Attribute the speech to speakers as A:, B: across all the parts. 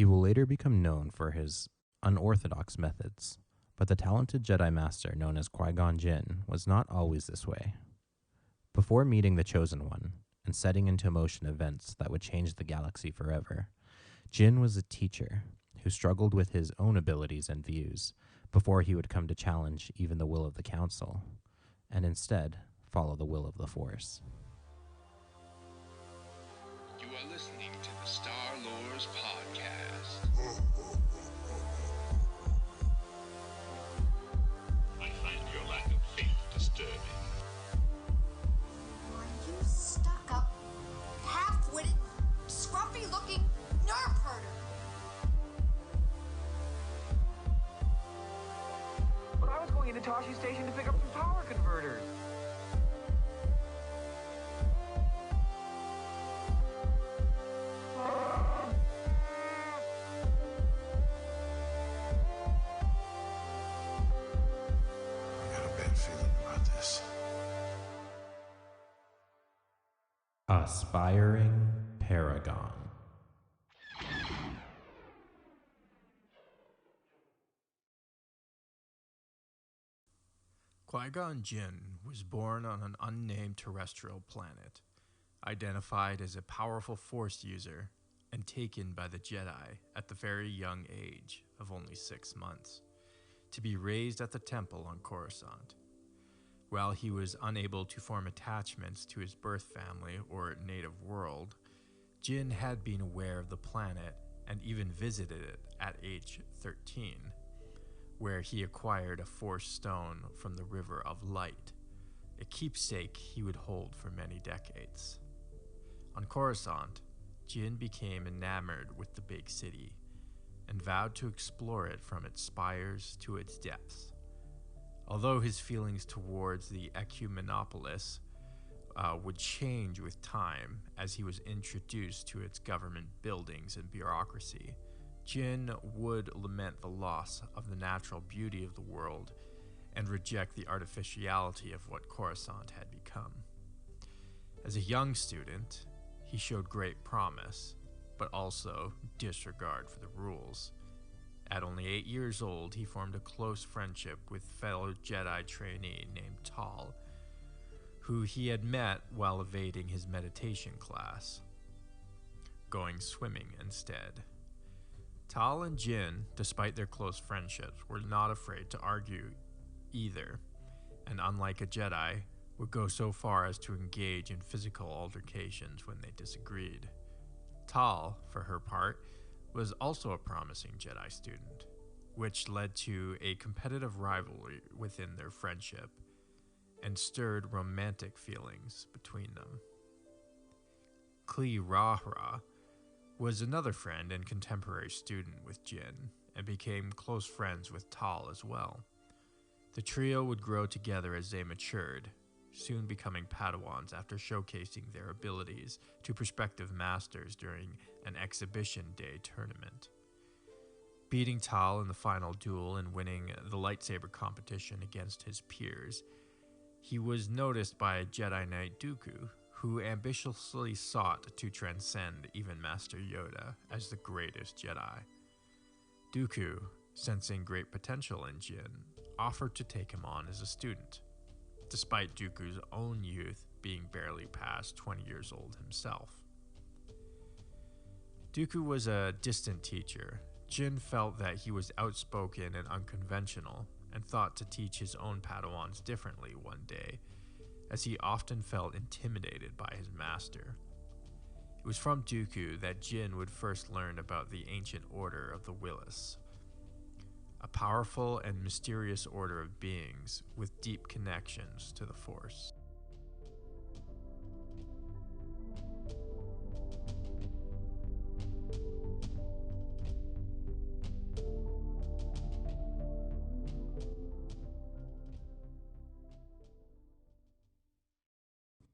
A: He will later become known for his unorthodox methods, but the talented Jedi Master known as Qui-Gon Jinn was not always this way. Before meeting the Chosen One and setting into motion events that would change the galaxy forever, Jinn was a teacher who struggled with his own abilities and views before he would come to challenge even the will of the Council, and instead follow the will of the Force.
B: You are listening to the Star Lores Podcast. I find your lack of faith disturbing.
C: Are you stuck-up, half-witted, scruffy-looking nerf herder?
D: But I was going into Tashi Station to pick up some power converters.
A: Aspiring Paragon.
E: Qui-Gon Jinn was born on an unnamed terrestrial planet, identified as a powerful Force user, and taken by the Jedi at the very young age of only 6 months, to be raised at the temple on Coruscant. While he was unable to form attachments to his birth family or native world, Jinn had been aware of the planet and even visited it at age 13, where he acquired a Force stone from the River of Light, a keepsake he would hold for many decades. On Coruscant, Jinn became enamored with the big city and vowed to explore it from its spires to its depths. Although his feelings towards the Ecumenopolis would change with time as he was introduced to its government buildings and bureaucracy, Jinn would lament the loss of the natural beauty of the world and reject the artificiality of what Coruscant had become. As a young student, he showed great promise, but also disregard for the rules. At only 8 years old, he formed a close friendship with fellow Jedi trainee named Tal, who he had met while evading his meditation class, going swimming instead. Tal and Jinn, despite their close friendships, were not afraid to argue either, and unlike a Jedi, would go so far as to engage in physical altercations when they disagreed. Tal, for her part, was also a promising Jedi student, which led to a competitive rivalry within their friendship and stirred romantic feelings between them. Kli-Rahra was another friend and contemporary student with Jinn and became close friends with Tal as well. The trio would grow together as they matured, soon becoming Padawans after showcasing their abilities to prospective masters during an exhibition day tournament. Beating Tal in the final duel and winning the lightsaber competition against his peers, he was noticed by Jedi Knight Dooku, who ambitiously sought to transcend even Master Yoda as the greatest Jedi. Dooku, sensing great potential in Jinn, offered to take him on as a student, despite Dooku's own youth being barely past 20 years old himself. Dooku was a distant teacher. Jinn felt that he was outspoken and unconventional, and thought to teach his own Padawans differently one day, as he often felt intimidated by his master. It was from Dooku that Jinn would first learn about the ancient order of the Willis, a powerful and mysterious order of beings with deep connections to the Force.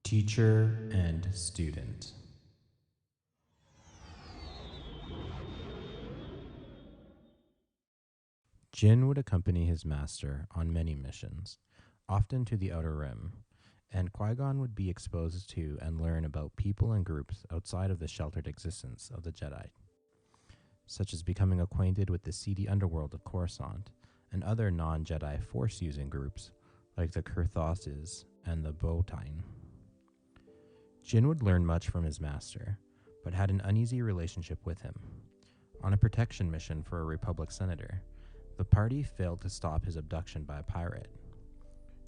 A: Teacher and student. Jinn would accompany his master on many missions, often to the Outer Rim, and Qui-Gon would be exposed to and learn about people and groups outside of the sheltered existence of the Jedi. such as becoming acquainted with the seedy underworld of Coruscant and other non-Jedi Force-using groups like the Kurthoses and the Bowtine. Jinn would learn much from his master, but had an uneasy relationship with him. On a protection mission for a Republic senator, the party failed to stop his abduction by a pirate.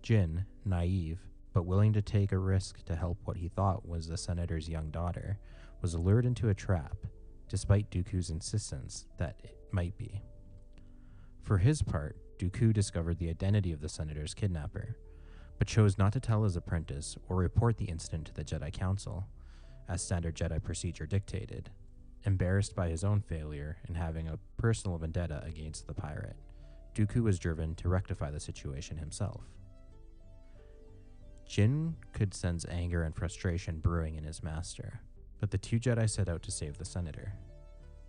A: Jinn, naive, but willing to take a risk to help what he thought was the senator's young daughter, was lured into a trap, despite Dooku's insistence that it might be. For his part, Dooku discovered the identity of the senator's kidnapper, but chose not to tell his apprentice or report the incident to the Jedi Council, as standard Jedi procedure dictated, embarrassed by his own failure in having a personal vendetta against the pirate. Dooku was driven to rectify the situation himself. Jinn could sense anger and frustration brewing in his master, but the two Jedi set out to save the senator.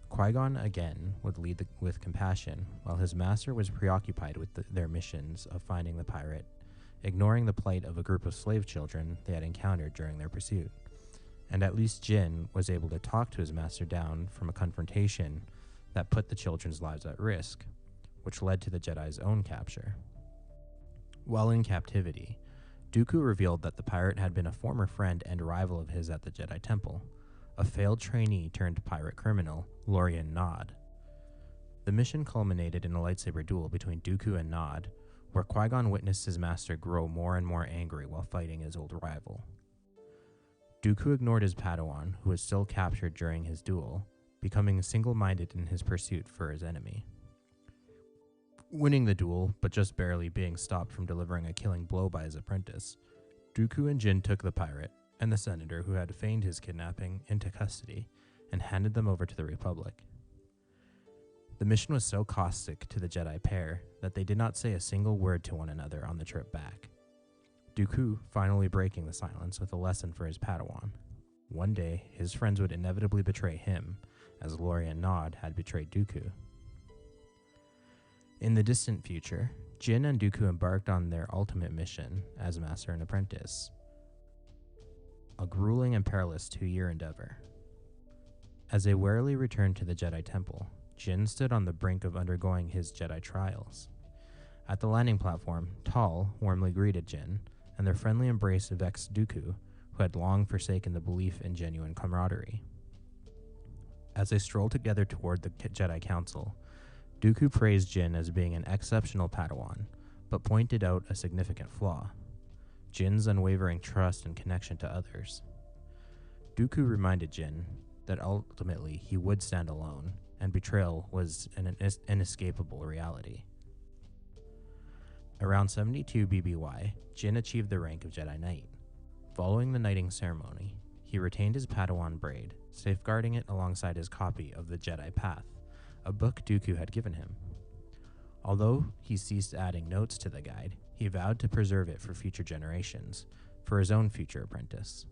A: Qui-Gon again would lead with compassion, while his master was preoccupied with their missions of finding the pirate, ignoring the plight of a group of slave children they had encountered during their pursuit. And at least Jinn was able to talk to his master down from a confrontation that put the children's lives at risk, which led to the Jedi's own capture. While in captivity, Dooku revealed that the pirate had been a former friend and rival of his at the Jedi Temple, a failed trainee turned pirate criminal, Lorian Nod. The mission culminated in a lightsaber duel between Dooku and Nod, where Qui-Gon witnessed his master grow more and more angry while fighting his old rival. Dooku ignored his Padawan, who was still captured during his duel, becoming single-minded in his pursuit for his enemy. Winning the duel, but just barely being stopped from delivering a killing blow by his apprentice, Dooku and Jinn took the pirate and the senator who had feigned his kidnapping into custody and handed them over to the Republic. The mission was so caustic to the Jedi pair that they did not say a single word to one another on the trip back. Dooku finally breaking the silence with a lesson for his Padawan. One day, his friends would inevitably betray him, as Lorian Nod had betrayed Dooku. In the distant future, Jinn and Dooku embarked on their ultimate mission as master and apprentice, a grueling and perilous 2-year endeavor. As they warily returned to the Jedi Temple, Jinn stood on the brink of undergoing his Jedi trials. At the landing platform, Tal warmly greeted Jinn, and their friendly embrace vexed Dooku, who had long forsaken the belief in genuine camaraderie. As they strolled together toward the Jedi Council, Dooku praised Jinn as being an exceptional Padawan, but pointed out a significant flaw: Jinn's unwavering trust and connection to others. Dooku reminded Jinn that ultimately he would stand alone, and betrayal was an inescapable reality. Around 72 BBY, Jinn achieved the rank of Jedi Knight. Following the knighting ceremony, he retained his Padawan braid, safeguarding it alongside his copy of the Jedi Path, a book Dooku had given him. Although he ceased adding notes to the guide, he vowed to preserve it for future generations, for his own future apprentice.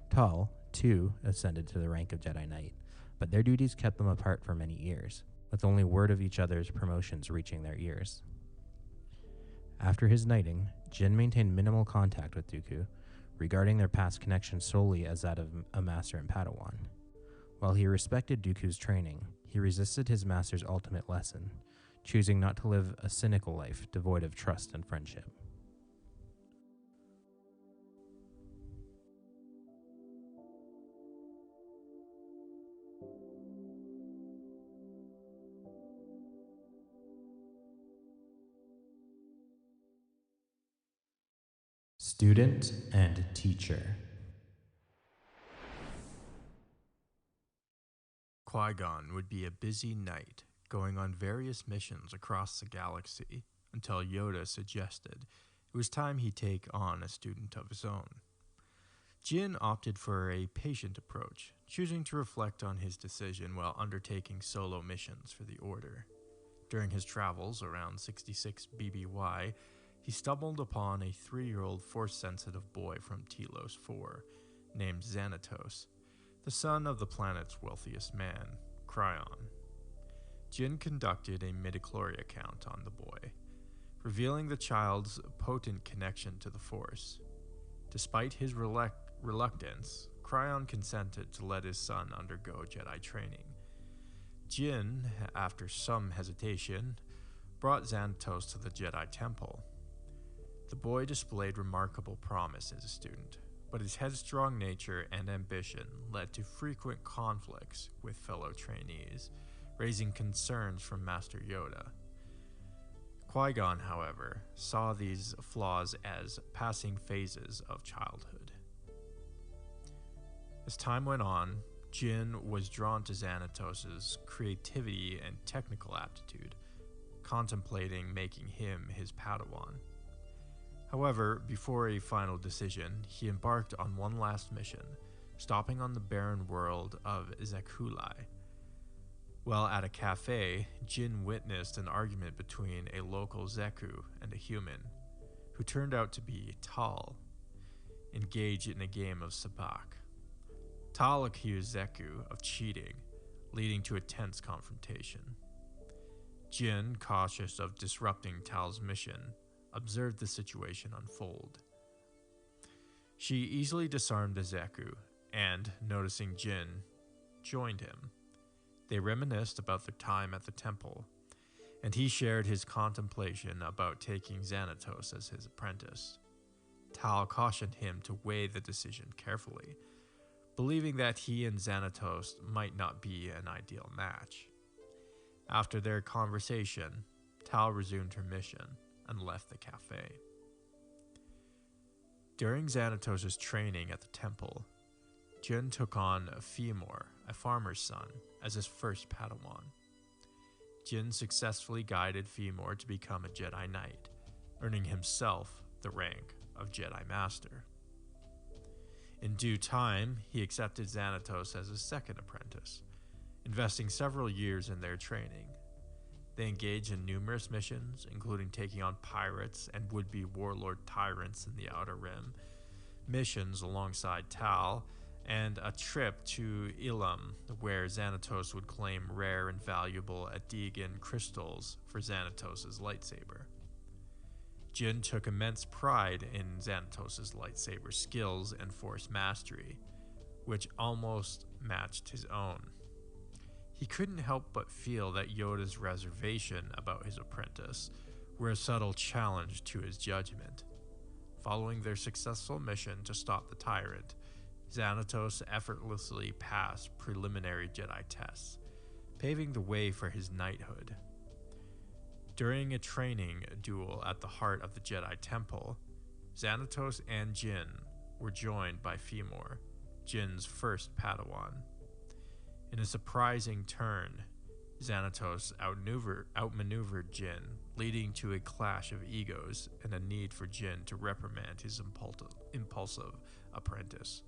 A: Tal, too, ascended to the rank of Jedi Knight, but their duties kept them apart for many years, with only word of each other's promotions reaching their ears. After his knighting, Jinn maintained minimal contact with Dooku, regarding their past connection solely as that of a master and Padawan. While he respected Dooku's training, he resisted his master's ultimate lesson, choosing not to live a cynical life devoid of trust and friendship. Student and teacher.
E: Qui-Gon would be a busy knight, going on various missions across the galaxy, until Yoda suggested it was time he take on a student of his own. Jinn opted for a patient approach, choosing to reflect on his decision while undertaking solo missions for the Order. During his travels around 66 BBY, he stumbled upon a 3-year-old Force-sensitive boy from Telos 4, named Xanatos, the son of the planet's wealthiest man, Cryon. Jinn conducted a midichlorian count on the boy, revealing the child's potent connection to the Force. Despite his reluctance, Cryon consented to let his son undergo Jedi training, Jinn, after some hesitation, brought Xanatos to the Jedi Temple. The boy displayed remarkable promise as a student, but his headstrong nature and ambition led to frequent conflicts with fellow trainees, raising concerns from Master Yoda. Qui-Gon, however, saw these flaws as passing phases of childhood. As time went on, Jinn was drawn to Xanatos' creativity and technical aptitude, contemplating making him his Padawan. However, before a final decision, he embarked on one last mission, stopping on the barren world of Zekulai. While at a cafe, Jinn witnessed an argument between a local Zeku and a human, who turned out to be Tal, engaged in a game of sabak. Tal accused Zeku of cheating, leading to a tense confrontation. Jinn, cautious of disrupting Tal's mission, observed the situation unfold. She easily disarmed the Zeku and, noticing Jinn, joined him. They reminisced about their time at the temple, and he shared his contemplation about taking Xanatos as his apprentice. Tal cautioned him to weigh the decision carefully, believing that he and Xanatos might not be an ideal match. After their conversation, Tal resumed her mission and left the cafe. During Xanatos' training at the temple, Jinn took on Femor, a farmer's son, as his first Padawan. Jinn successfully guided Femor to become a Jedi Knight, earning himself the rank of Jedi Master. In due time, he accepted Xanatos as his second apprentice, investing several years in their training. They engaged in numerous missions, including taking on pirates and would-be warlord tyrants in the Outer Rim, missions alongside Tal, and a trip to Ilum, where Xanatos would claim rare and valuable Adegan crystals for Xanatos' lightsaber. Jinn took immense pride in Xanatos' lightsaber skills and force mastery, which almost matched his own. He couldn't help but feel that Yoda's reservation about his apprentice were a subtle challenge to his judgment. Following their successful mission to stop the tyrant, Xanatos effortlessly passed preliminary Jedi tests, paving the way for his knighthood. During a training duel at the heart of the Jedi Temple, Xanatos and Jinn were joined by Femor, Jinn's first Padawan. In a surprising turn, Xanatos outmaneuvered Jinn, leading to a clash of egos and a need for Jinn to reprimand his impulsive apprentice.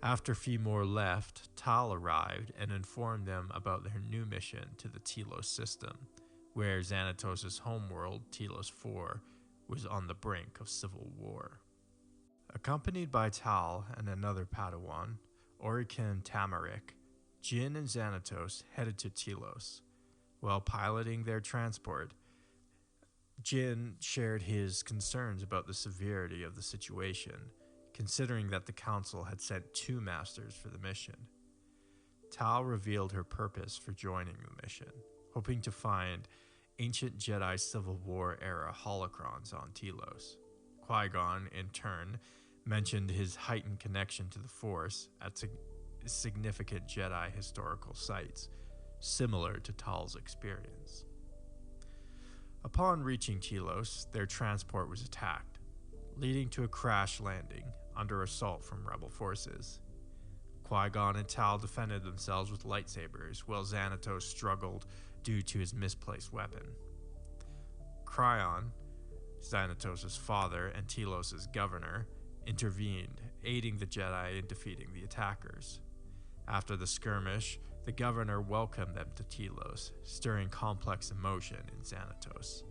E: After Femor left, Tal arrived and informed them about their new mission to the Telos system, where Xanatos' homeworld, Telos 4, was on the brink of civil war. Accompanied by Tal and another Padawan, Orikin Tamarik, Jinn and Xanatos headed to Telos. While piloting their transport, Jinn shared his concerns about the severity of the situation, considering that the Council had sent 2 masters for the mission. Tal revealed her purpose for joining the mission, hoping to find ancient Jedi Civil War era holocrons on Telos. Qui-Gon, in turn, mentioned his heightened connection to the Force at significant Jedi historical sites, similar to Tal's experience. Upon reaching Telos, their transport was attacked, leading to a crash landing under assault from rebel forces. Qui-Gon and Tal defended themselves with lightsabers, while Xanatos struggled due to his misplaced weapon. Cryon, Xanatos' father and Telos' governor, intervened, aiding the Jedi in defeating the attackers. After the skirmish, the governor welcomed them to Telos, stirring complex emotion in Xanatos.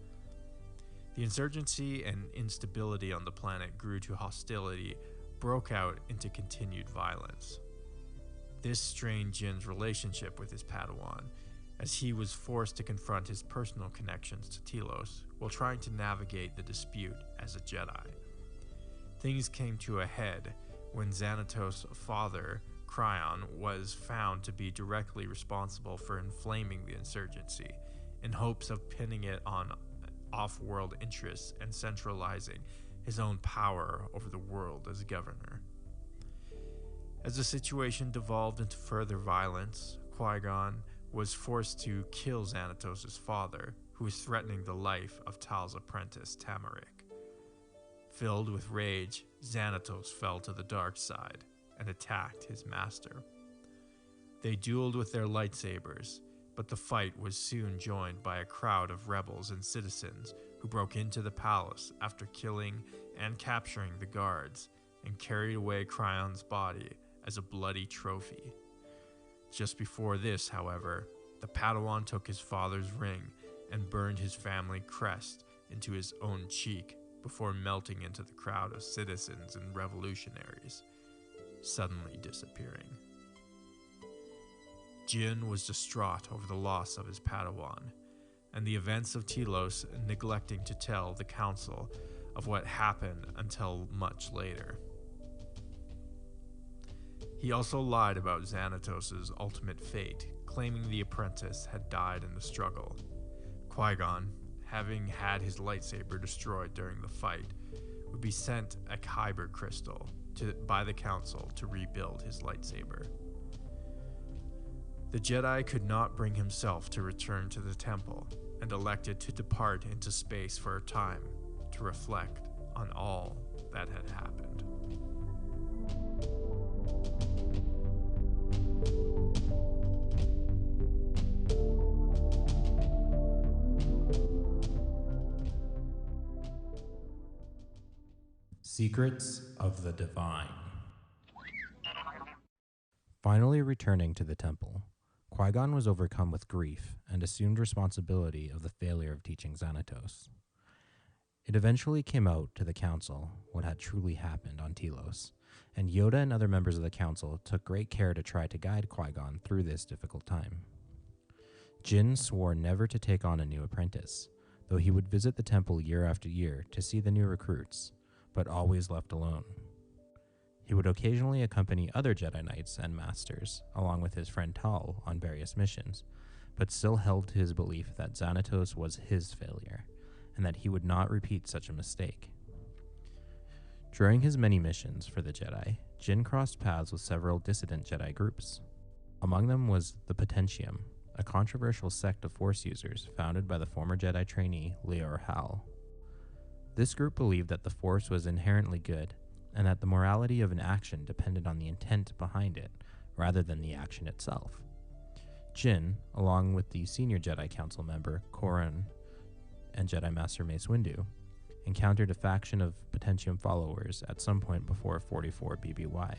E: The insurgency and instability on the planet grew to hostility, broke out into continued violence. This strained Jinn's relationship with his Padawan, as he was forced to confront his personal connections to Telos while trying to navigate the dispute as a Jedi. Things came to a head when Xanatos' father Cryon was found to be directly responsible for inflaming the insurgency in hopes of pinning it on off-world interests and centralizing his own power over the world as governor. As the situation devolved into further violence, Qui-Gon was forced to kill Xanatos' father, who was threatening the life of Tal's apprentice, Tamarick. Filled with rage, Xanatos fell to the dark side and attacked his master. They dueled with their lightsabers, but the fight was soon joined by a crowd of rebels and citizens who broke into the palace after killing and capturing the guards and carried away Cryon's body as a bloody trophy. Just before this, however, the Padawan took his father's ring and burned his family crest into his own cheek before melting into the crowd of citizens and revolutionaries, suddenly disappearing. Jinn was distraught over the loss of his Padawan, and the events of Telos neglecting to tell the council of what happened until much later. He also lied about Xanatos' ultimate fate, claiming the apprentice had died in the struggle. Qui-Gon, having had his lightsaber destroyed during the fight, would be sent a kyber crystal by the council to rebuild his lightsaber. The Jedi could not bring himself to return to the temple and elected to depart into space for a time to reflect on all that had happened.
A: Secrets of the Divine. Finally returning to the temple, Qui-Gon was overcome with grief and assumed responsibility of the failure of teaching Xanatos. It eventually came out to the council what had truly happened on Telos, and Yoda and other members of the council took great care to try to guide Qui-Gon through this difficult time. Jinn swore never to take on a new apprentice, though he would visit the temple year after year to see the new recruits, but always left alone. He would occasionally accompany other Jedi Knights and Masters, along with his friend Tal, on various missions, but still held to his belief that Xanatos was his failure, and that he would not repeat such a mistake. During his many missions for the Jedi, Jinn crossed paths with several dissident Jedi groups. Among them was the Potentium, a controversial sect of Force users founded by the former Jedi trainee Leor Hal. This group believed that the Force was inherently good, and that the morality of an action depended on the intent behind it, rather than the action itself. Jinn, along with the senior Jedi Council member Corran and Jedi Master Mace Windu, encountered a faction of Potentium followers at some point before 44 BBY.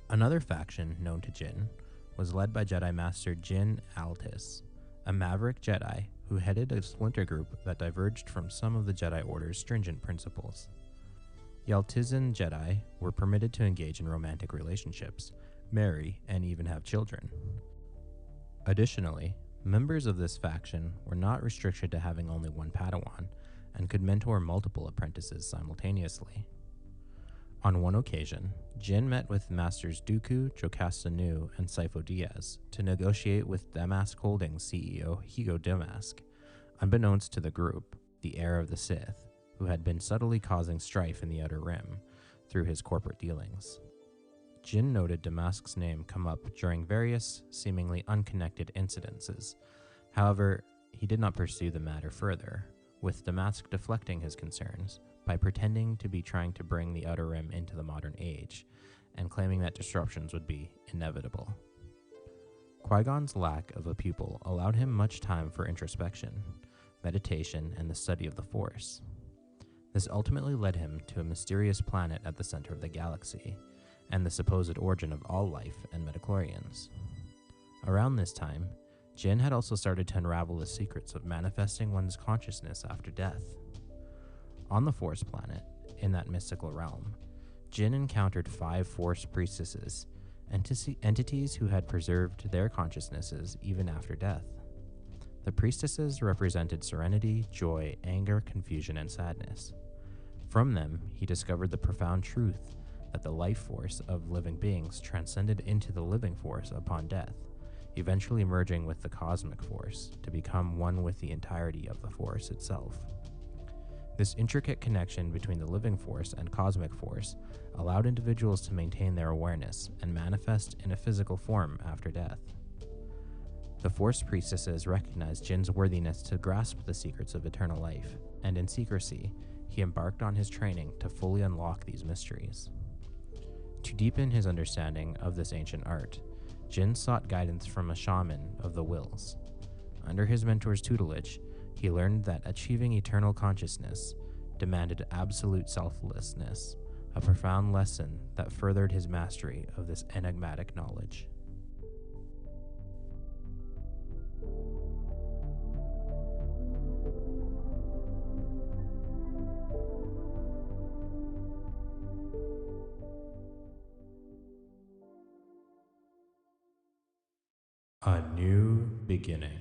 A: Another faction, known to Jinn, was led by Jedi Master Jyn Altis, a maverick Jedi who headed a splinter group that diverged from some of the Jedi Order's stringent principles. The Altizan Jedi were permitted to engage in romantic relationships, marry, and even have children. Additionally, members of this faction were not restricted to having only one Padawan, and could mentor multiple apprentices simultaneously. On one occasion, Jinn met with Masters Dooku, Jocasta Nu, and Sifo Dyas to negotiate with Damask Holdings CEO Higo Damask, unbeknownst to the group, the heir of the Sith, who had been subtly causing strife in the Outer Rim through his corporate dealings. Jinn noted Damask's name come up during various, seemingly unconnected incidences. However, he did not pursue the matter further, with Damask deflecting his concerns by pretending to be trying to bring the Outer Rim into the modern age, and claiming that disruptions would be inevitable. Qui-Gon's lack of a pupil allowed him much time for introspection, meditation, and the study of the Force. This ultimately led him to a mysterious planet at the center of the galaxy, and the supposed origin of all life and midichlorians. Around this time, Jinn had also started to unravel the secrets of manifesting one's consciousness after death. On the Force planet, in that mystical realm, Jinn encountered 5 Force priestesses, entities who had preserved their consciousnesses even after death. The priestesses represented serenity, joy, anger, confusion, and sadness. From them, he discovered the profound truth that the life force of living beings transcended into the living force upon death, eventually merging with the cosmic force to become one with the entirety of the force itself. This intricate connection between the living force and cosmic force allowed individuals to maintain their awareness and manifest in a physical form after death. The Force priestesses recognized Jinn's worthiness to grasp the secrets of eternal life, and in secrecy, he embarked on his training to fully unlock these mysteries. To deepen his understanding of this ancient art, Jinn sought guidance from a shaman of the wills. Under his mentor's tutelage, he learned that achieving eternal consciousness demanded absolute selflessness, a profound lesson that furthered his mastery of this enigmatic knowledge. A new beginning.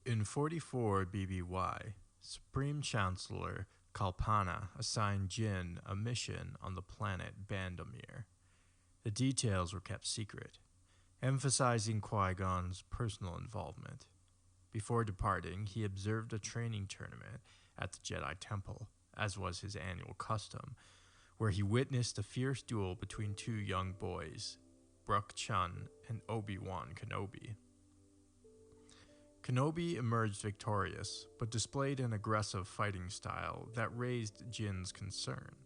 E: In 44 BBY, Supreme Chancellor Kalpana assigned Jinn a mission on the planet Bandamir. The details were kept secret, emphasizing Qui-Gon's personal involvement. Before departing, he observed a training tournament at the Jedi Temple, as was his annual custom, where he witnessed a fierce duel between two young boys, Brooke Chun and Obi-Wan Kenobi. Kenobi emerged victorious, but displayed an aggressive fighting style that raised Jinn's concern.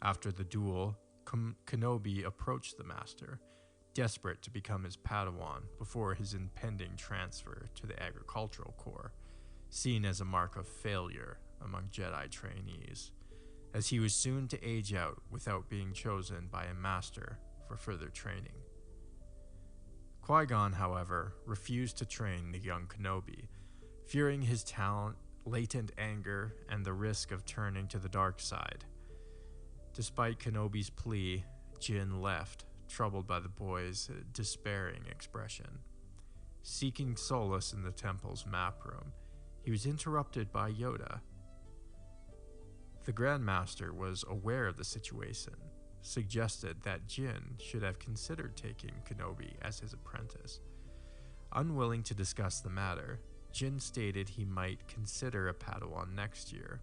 E: After the duel, Kenobi approached the Master, desperate to become his Padawan before his impending transfer to the Agricultural Corps, seen as a mark of failure among Jedi trainees, as he was soon to age out without being chosen by a Master for further training. Qui-Gon, however, refused to train the young Kenobi, fearing his talent, latent anger, and the risk of turning to the dark side. Despite Kenobi's plea, Jinn left, troubled by the boy's despairing expression. Seeking solace in the temple's map room, he was interrupted by Yoda. The Grand Master was aware of the situation, suggested that Jinn should have considered taking Kenobi as his apprentice. Unwilling to discuss the matter, Jinn stated he might consider a Padawan next year.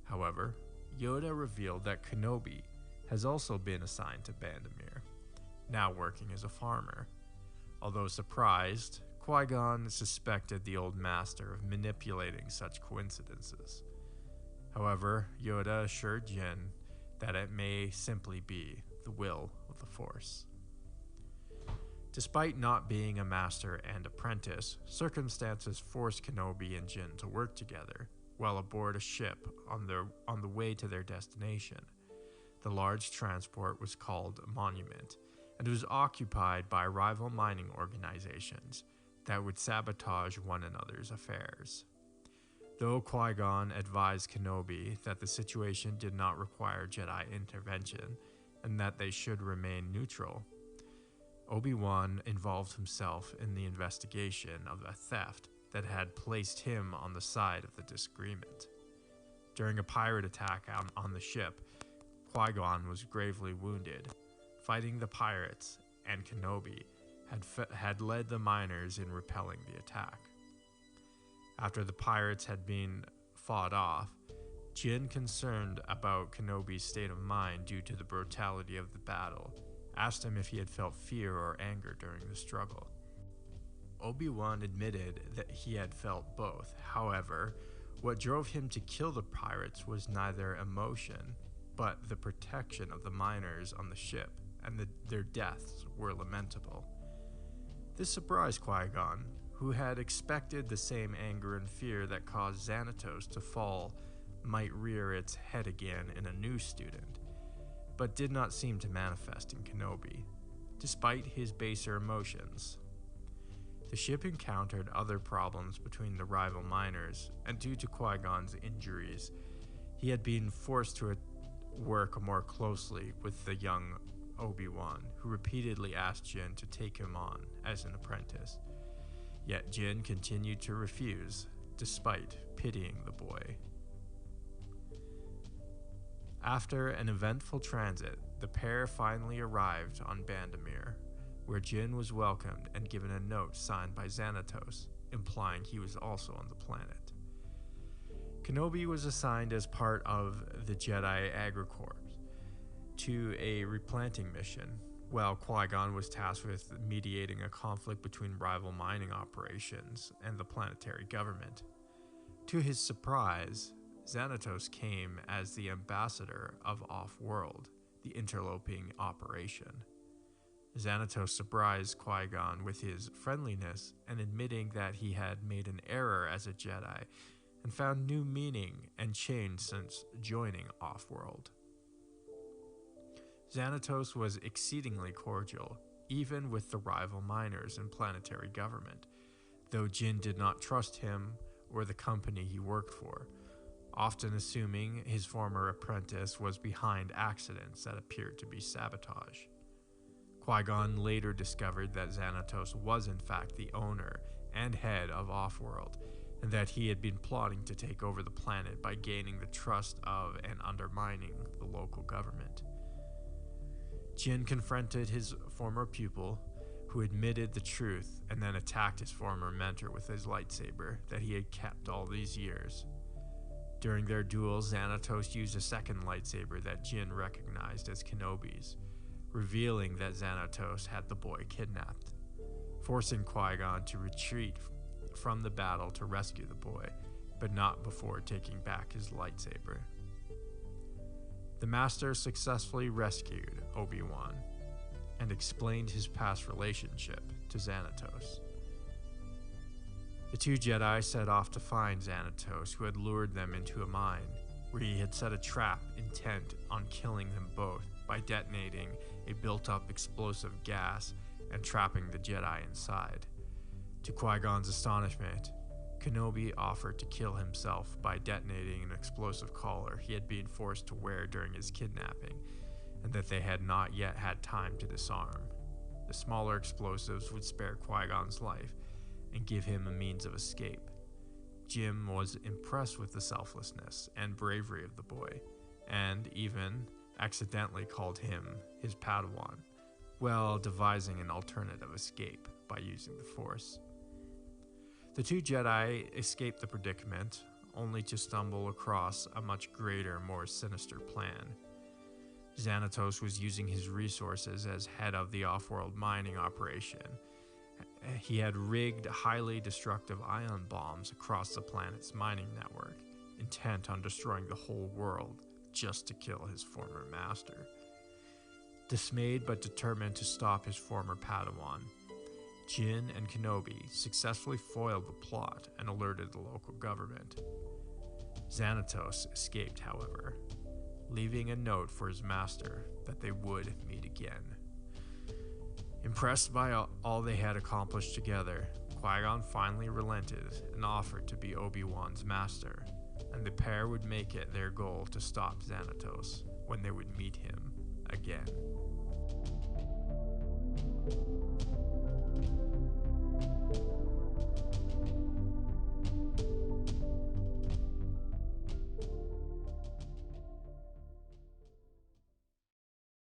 E: However, Yoda revealed that Kenobi has also been assigned to Bandamir, now working as a farmer. Although surprised, Qui-Gon suspected the old master of manipulating such coincidences. However, Yoda assured Jinn that it may simply be the will of the Force. Despite not being a master and apprentice, circumstances forced Kenobi and Jinn to work together while aboard a ship on the way to their destination. The large transport was called Monument, and was occupied by rival mining organizations that would sabotage one another's affairs. Though Qui-Gon advised Kenobi that the situation did not require Jedi intervention and that they should remain neutral, Obi-Wan involved himself in the investigation of a theft that had placed him on the side of the disagreement. During a pirate attack on the ship, Qui-Gon was gravely wounded. Fighting the pirates and Kenobi had led the miners in repelling the attack. After the pirates had been fought off, Jinn, concerned about Kenobi's state of mind due to the brutality of the battle, asked him if he had felt fear or anger during the struggle. Obi-Wan admitted that he had felt both. However, what drove him to kill the pirates was neither emotion, but the protection of the miners on the ship, and their deaths were lamentable. This surprised Qui-Gon, who had expected the same anger and fear that caused Xanatos to fall might rear its head again in a new student, but did not seem to manifest in Kenobi, despite his baser emotions. The ship encountered other problems between the rival miners, and due to Qui-Gon's injuries, he had been forced to work more closely with the young Obi-Wan, who repeatedly asked Jinn to take him on as an apprentice. Yet Jinn continued to refuse, despite pitying the boy. After an eventful transit, the pair finally arrived on Bandamir, where Jinn was welcomed and given a note signed by Xanatos, implying he was also on the planet. Kenobi was assigned as part of the Jedi Agricorps to a replanting mission, while Qui-Gon was tasked with mediating a conflict between rival mining operations and the planetary government. To his surprise, Xanatos came as the ambassador of Off-World, the interloping operation. Xanatos surprised Qui-Gon with his friendliness and admitting that he had made an error as a Jedi and found new meaning and change since joining Off-World. Xanatos was exceedingly cordial, even with the rival miners and planetary government, though Jinn did not trust him or the company he worked for, often assuming his former apprentice was behind accidents that appeared to be sabotage. Qui-Gon later discovered that Xanatos was in fact the owner and head of Off-World, and that he had been plotting to take over the planet by gaining the trust of and undermining the local government. Jinn confronted his former pupil, who admitted the truth and then attacked his former mentor with his lightsaber that he had kept all these years. During their duel, Xanatos used a second lightsaber that Jinn recognized as Kenobi's, revealing that Xanatos had the boy kidnapped, forcing Qui-Gon to retreat from the battle to rescue the boy, but not before taking back his lightsaber. The Master successfully rescued Obi-Wan and explained his past relationship to Xanatos. The two Jedi set off to find Xanatos, who had lured them into a mine, where he had set a trap intent on killing them both by detonating a built-up explosive gas and trapping the Jedi inside. To Qui-Gon's astonishment, Kenobi offered to kill himself by detonating an explosive collar he had been forced to wear during his kidnapping, and that they had not yet had time to disarm. The smaller explosives would spare Qui-Gon's life and give him a means of escape. Jim was impressed with the selflessness and bravery of the boy, and even accidentally called him his Padawan, while devising an alternative escape by using the Force. The two Jedi escaped the predicament, only to stumble across a much greater, more sinister plan. Xanatos was using his resources as head of the off-world mining operation. He had rigged highly destructive ion bombs across the planet's mining network, intent on destroying the whole world just to kill his former master. Dismayed but determined to stop his former Padawan, Jinn and Kenobi successfully foiled the plot and alerted the local government. Xanatos escaped, however, leaving a note for his master that they would meet again. Impressed by all they had accomplished together, Qui-Gon finally relented and offered to be Obi-Wan's master, and the pair would make it their goal to stop Xanatos when they would meet him again.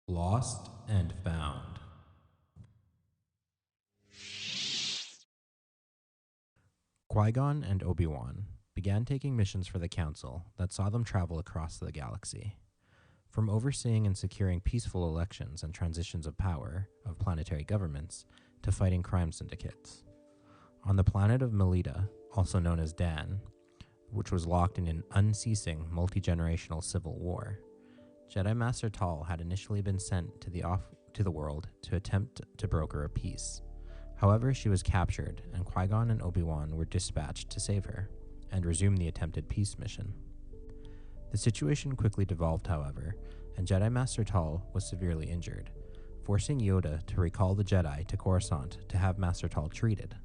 A: Lost and Found. Qui-Gon and Obi-Wan began taking missions for the Council that saw them travel across the galaxy. From overseeing and securing peaceful elections and transitions of power of planetary governments to fighting crime syndicates. On the planet of Melita, also known as Dan, which was locked in an unceasing multi-generational civil war, Jedi Master Tal had initially been sent to the world to attempt to broker a peace. However, she was captured, and Qui-Gon and Obi-Wan were dispatched to save her and resume the attempted peace mission. The situation quickly devolved, however, and Jedi Master Tal was severely injured, forcing Yoda to recall the Jedi to Coruscant to have Master Tal treated.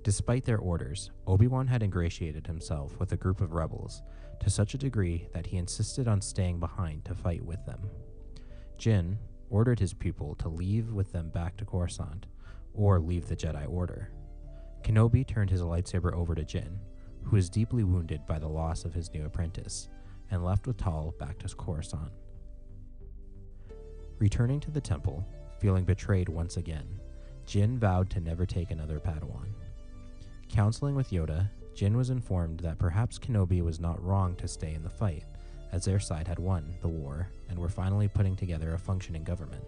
A: Despite their orders, Obi-Wan had ingratiated himself with a group of rebels to such a degree that he insisted on staying behind to fight with them. Jinn ordered his pupil to leave with them back to Coruscant, or leave the Jedi Order. Kenobi turned his lightsaber over to Jinn, who was deeply wounded by the loss of his new apprentice, and left with Tal back to Coruscant. Returning to the temple, feeling betrayed once again, Jinn vowed to never take another Padawan. Counseling with Yoda, Jinn was informed that perhaps Kenobi was not wrong to stay in the fight, as their side had won the war and were finally putting together a functioning government.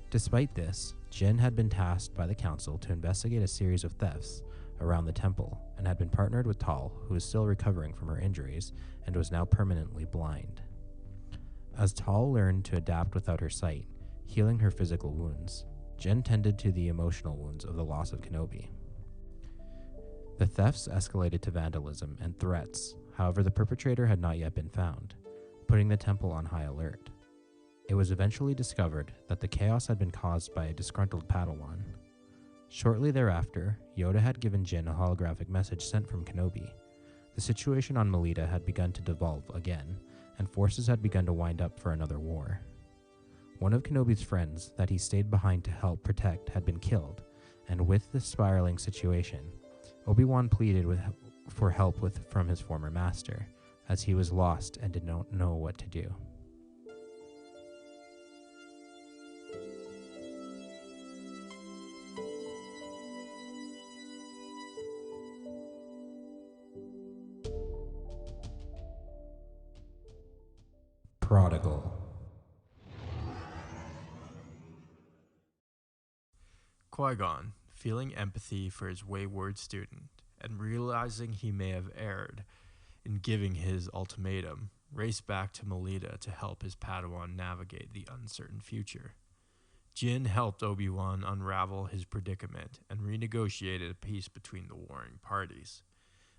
A: Despite this, Jinn had been tasked by the Council to investigate a series of thefts around the temple and had been partnered with Tal, who was still recovering from her injuries and was now permanently blind. As Tal learned to adapt without her sight, healing her physical wounds, Jinn tended to the emotional wounds of the loss of Kenobi. The thefts escalated to vandalism and threats, however the perpetrator had not yet been found, putting the temple on high alert. It was eventually discovered that the chaos had been caused by a disgruntled Padawan. Shortly thereafter, Yoda had given Jinn a holographic message sent from Kenobi. The situation on Melita had begun to devolve again, and forces had begun to wind up for another war. One of Kenobi's friends that he stayed behind to help protect had been killed, and with this spiraling situation, Obi-Wan pleaded for help from his former master, as he was lost and did not know what to do. Prodigal.
E: Qui-Gon, feeling empathy for his wayward student and realizing he may have erred in giving his ultimatum, raced back to Melita to help his Padawan navigate the uncertain future. Jinn helped Obi-Wan unravel his predicament and renegotiated a peace between the warring parties.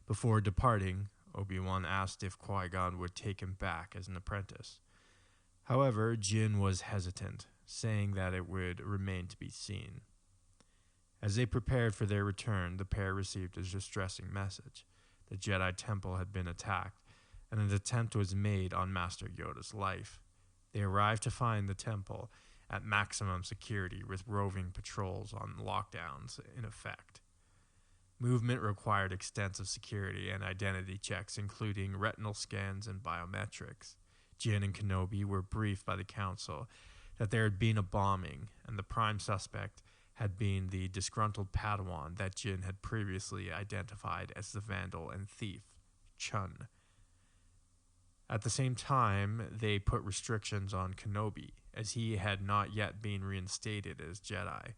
E: Before departing, Obi-Wan asked if Qui-Gon would take him back as an apprentice. However, Jinn was hesitant, saying that it would remain to be seen. As they prepared for their return, the pair received a distressing message. The Jedi Temple had been attacked, and an attempt was made on Master Yoda's life. They arrived to find the temple at maximum security with roving patrols on lockdowns in effect. Movement required extensive security and identity checks, including retinal scans and biometrics. Jinn and Kenobi were briefed by the Council that there had been a bombing, and the prime suspect had been the disgruntled Padawan that Jinn had previously identified as the vandal and thief, Chun. At the same time, they put restrictions on Kenobi, as he had not yet been reinstated as Jedi,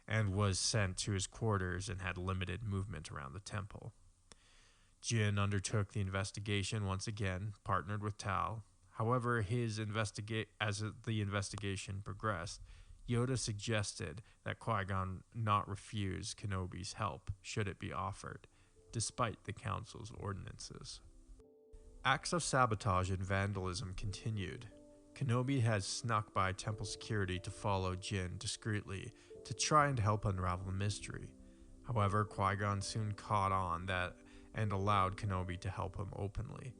E: and was sent to his quarters and had limited movement around the temple. Jinn undertook the investigation once again, partnered with Tal. However, as the investigation progressed, Yoda suggested that Qui-Gon not refuse Kenobi's help should it be offered, despite the Council's ordinances. Acts of sabotage and vandalism continued. Kenobi had snuck by temple security to follow Jinn discreetly to try and help unravel the mystery. However, Qui-Gon soon caught on that and allowed Kenobi to help him openly.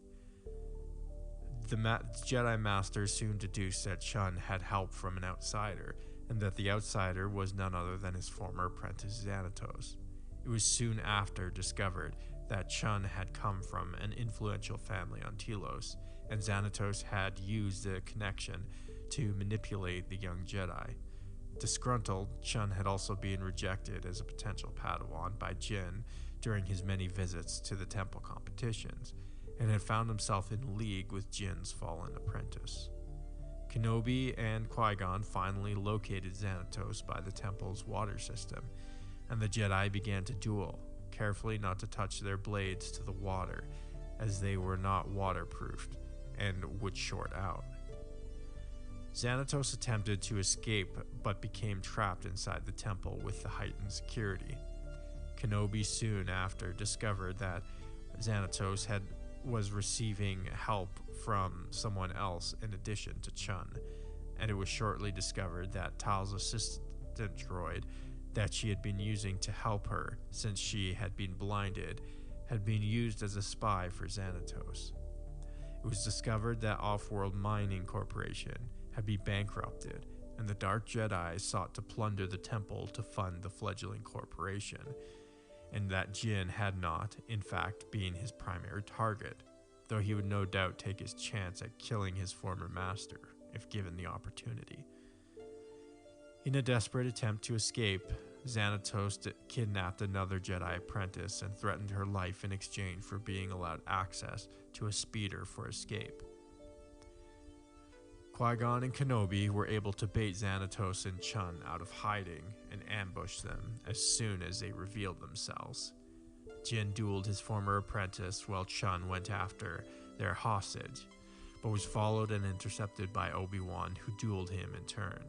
E: The Jedi Master soon deduced that Chun had help from an outsider, and that the outsider was none other than his former apprentice Xanatos. It was soon after discovered that Chun had come from an influential family on Telos, and Xanatos had used the connection to manipulate the young Jedi. Disgruntled, Chun had also been rejected as a potential Padawan by Jinn during his many visits to the temple competitions, and had found himself in league with Jinn's fallen apprentice. Kenobi and Qui-Gon finally located Xanatos by the temple's water system, and the Jedi began to duel, carefully not to touch their blades to the water, as they were not waterproofed and would short out. Xanatos attempted to escape, but became trapped inside the temple with the heightened security. Kenobi soon after discovered that Xanatos was receiving help from someone else in addition to Chun, and it was shortly discovered that Tal's assistant droid that she had been using to help her since she had been blinded had been used as a spy for Xanatos. It was discovered that Off-World Mining Corporation had been bankrupted, and the Dark Jedi sought to plunder the temple to fund the fledgling corporation, and that Jinn had not, in fact, been his primary target. though he would no doubt take his chance at killing his former master if given the opportunity. In a desperate attempt to escape, Xanatos kidnapped another Jedi apprentice and threatened her life in exchange for being allowed access to a speeder for escape. Qui-Gon and Kenobi were able to bait Xanatos and Chun out of hiding and ambush them as soon as they revealed themselves. Jinn dueled his former apprentice while Chun went after their hostage, but was followed and intercepted by Obi-Wan, who dueled him in turn.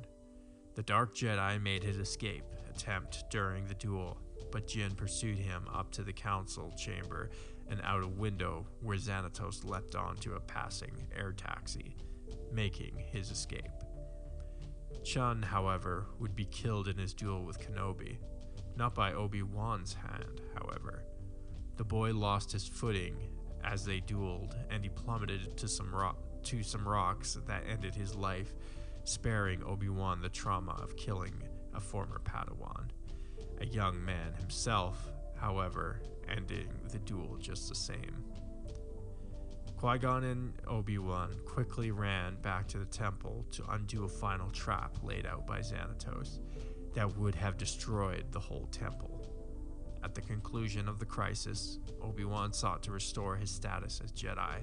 E: The Dark Jedi made his escape attempt during the duel, but Jinn pursued him up to the council chamber and out a window where Xanatos leapt onto a passing air taxi, making his escape. Chun, however, would be killed in his duel with Kenobi, not by Obi-Wan's hand, however. The boy lost his footing as they dueled, and he plummeted to some rocks that ended his life, sparing Obi-Wan the trauma of killing a former Padawan. A young man himself, however, ending the duel just the same. Qui-Gon and Obi-Wan quickly ran back to the temple to undo a final trap laid out by Xanatos that would have destroyed the whole temple. At the conclusion of the crisis, Obi-Wan sought to restore his status as Jedi,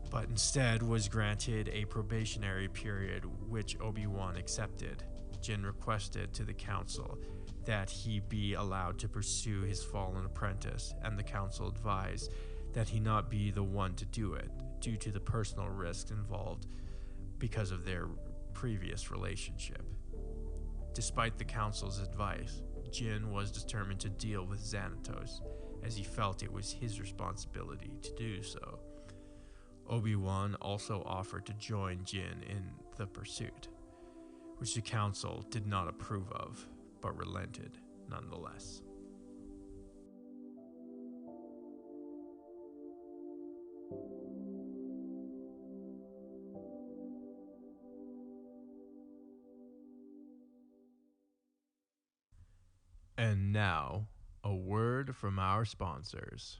E: but instead was granted a probationary period, which Obi-Wan accepted. Jinn requested to the council that he be allowed to pursue his fallen apprentice, and the council advised that he not be the one to do it, due to the personal risks involved because of their previous relationship. Despite the council's advice, Jinn was determined to deal with Xanatos, as he felt it was his responsibility to do so. Obi-Wan also offered to join Jinn in the pursuit, which the council did not approve of, but relented nonetheless. And now, a word from our sponsors.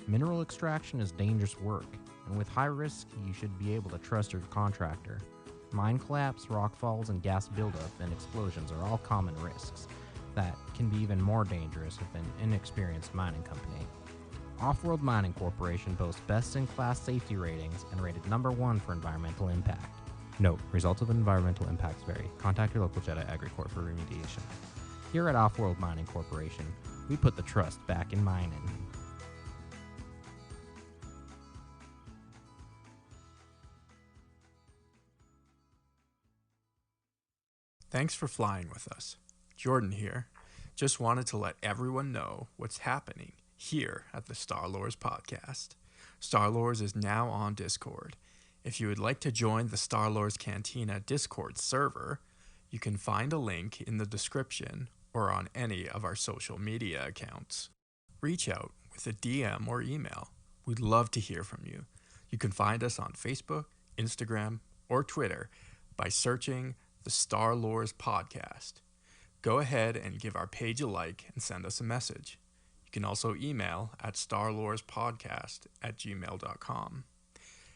A: Mineral extraction is dangerous work, and with high risk, you should be able to trust your contractor. Mine collapse, rockfalls, and gas buildup and explosions are all common risks that can be even more dangerous with an inexperienced mining company. Off-World Mining Corporation boasts best-in-class safety ratings and rated #1 for environmental impact. Note, results of environmental impacts vary. Contact your local Jedi Agri-Corp for remediation. Here at Off-World Mining Corporation, we put the trust back in mining.
E: Thanks for flying with us. Jordan here. Just wanted to let everyone know what's happening here at the Star Lords podcast. Star Lords is now on Discord. If you would like to join the Star Lords Cantina Discord server, you can find a link in the description or on any of our social media accounts. Reach out with a DM or email. We'd love to hear from you. You can find us on Facebook, Instagram, or Twitter by searching the Star Lords podcast. Go ahead and give our page a like and send us a message. You can also email at starlordspodcast@gmail.com.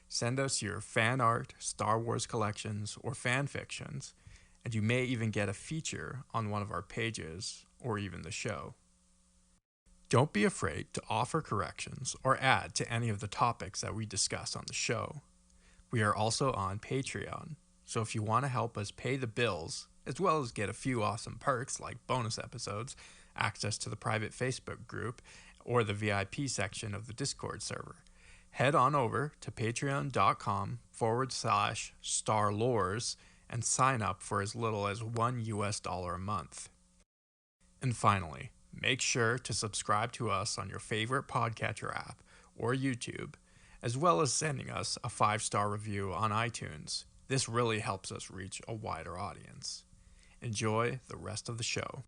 E: Send us your fan art, Star Wars collections, or fan fictions, and you may even get a feature on one of our pages or even the show. Don't be afraid to offer corrections or add to any of the topics that we discuss on the show. We are also on Patreon, so if you want to help us pay the bills, as well as get a few awesome perks like bonus episodes, access to the private Facebook group, or the VIP section of the Discord server, head on over to patreon.com/starlores and sign up for as little as $1 a month. And finally, make sure to subscribe to us on your favorite podcatcher app or YouTube, as well as sending us a 5-star review on iTunes. This really helps us reach a wider audience. Enjoy the rest of the show.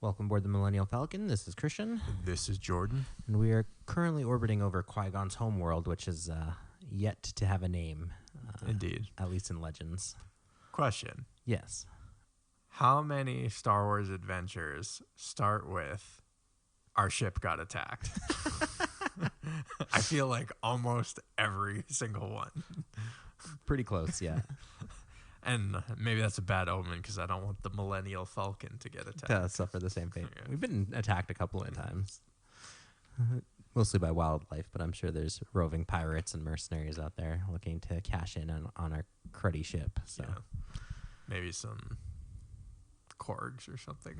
A: Welcome aboard the Millennial Falcon. This is Christian,
E: This is Jordan.
A: and we are currently orbiting over Qui-Gon's homeworld, which is yet to have a name.
E: Indeed.
A: At least in Legends.
E: Question.
A: Yes.
E: How many Star Wars adventures start with our ship got attacked? I feel like almost every single one.
A: Pretty close, yeah.
E: And maybe that's a bad omen because I don't want the Millennial Falcon to get attacked.
A: To suffer the same fate.
E: Yeah.
A: We've been attacked a couple of times. Mostly by wildlife, but I'm sure there's roving pirates and mercenaries out there looking to cash in on our cruddy ship. So
E: Yeah. Maybe some Korgs or something.